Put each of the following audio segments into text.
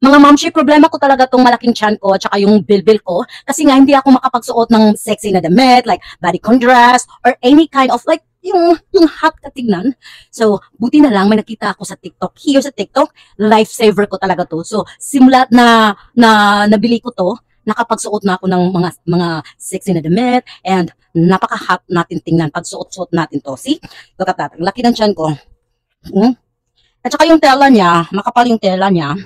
Mga momshi, problema ko talaga tong malaking tiyan ko at saka yung bilbil ko kasi nga hindi ako makapagsuot ng sexy na damit like bodycon dress or any kind of like yung hot katignan. So, buti na lang may nakita ako sa TikTok. Here sa TikTok, lifesaver ko talaga to. So, simula na nabili ko to, nakapagsuot na ako ng mga sexy na damit and napaka-hot natin tingnan pag suot-suot natin to. See? Look at that. Ang laki ng tiyan ko. At saka yung tela niya, makapal yung tela niya.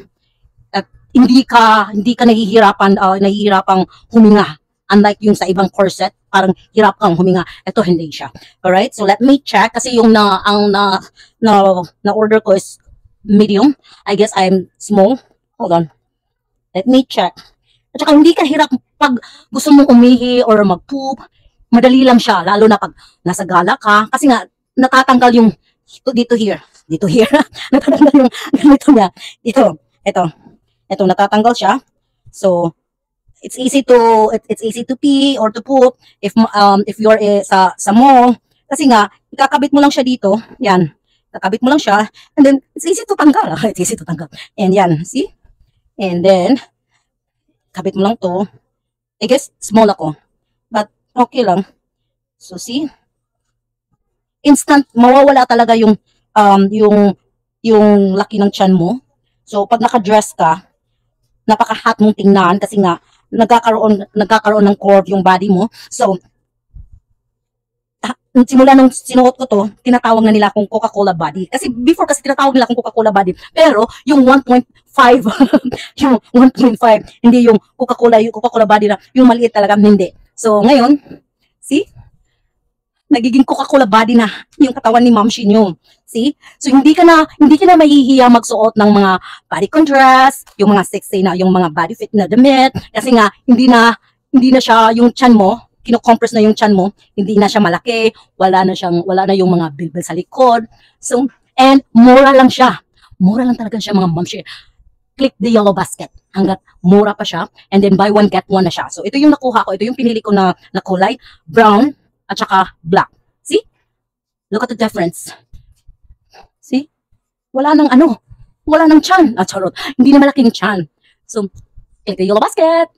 At hindi ka nahihirapang huminga. Unlike yung sa ibang corset, parang hirap kang huminga. Ito hindi siya. Alright? So let me check kasi yung na order ko is medium. I guess I'm small. Hold on. Let me check. At saka hindi ka hirap pag gusto mong umihi or mag-poop. Madali lang siya, lalo na pag nasa gala ka. Kasi nga, natatanggal yung dito here. Natatanggal yung ganito niya. Ito, natatanggal siya. So, it's easy to pee or to poop if you're sa mall. Kasi nga, ikakabit mo lang siya dito. Yan. Kakabit mo lang siya. And then, it's easy to tanggal. It's easy to tanggal. And yan, see? And then, kabit mo lang to. I guess, small ako. But, okay lang. So, see? Instant, mawawala talaga yung laki ng tiyan mo. So, pag naka-dress ka, napaka-hot mong tingnan kasi nga, nagkakaroon ng curve yung body mo. So, simula nung sinuot ko to, tinatawag na nila akong Coca-Cola body. Kasi before kasi tinatawag nila akong Coca-Cola body. Pero, yung 1.5, yung 1.5, hindi yung Coca-Cola body na, yung maliit talaga, hindi. So, ngayon, see? Nagiging Coca-Cola body na yung katawan ni Ma'am Shinyo. See? So, hindi ka na mahihiya magsuot ng mga bodycon dress, yung mga sexy na, yung mga body fit na damit. Kasi nga, hindi na siya yung tiyan mo, kino-compress na yung tiyan mo, hindi na siya malaki, wala na yung mga bilbil sa likod. So, and mura lang siya. Mura lang talaga siya mga Ma'am Shinyo. Click the yellow basket hanggat mura pa siya. And then buy one, get one na siya. So, ito yung nakuha ko. Ito yung pinili ko na kulay. Brown at saka black. See? Look at the difference. See? Wala nang tiyan. Charot. Hindi na malaking tiyan. So, click the yellow basket.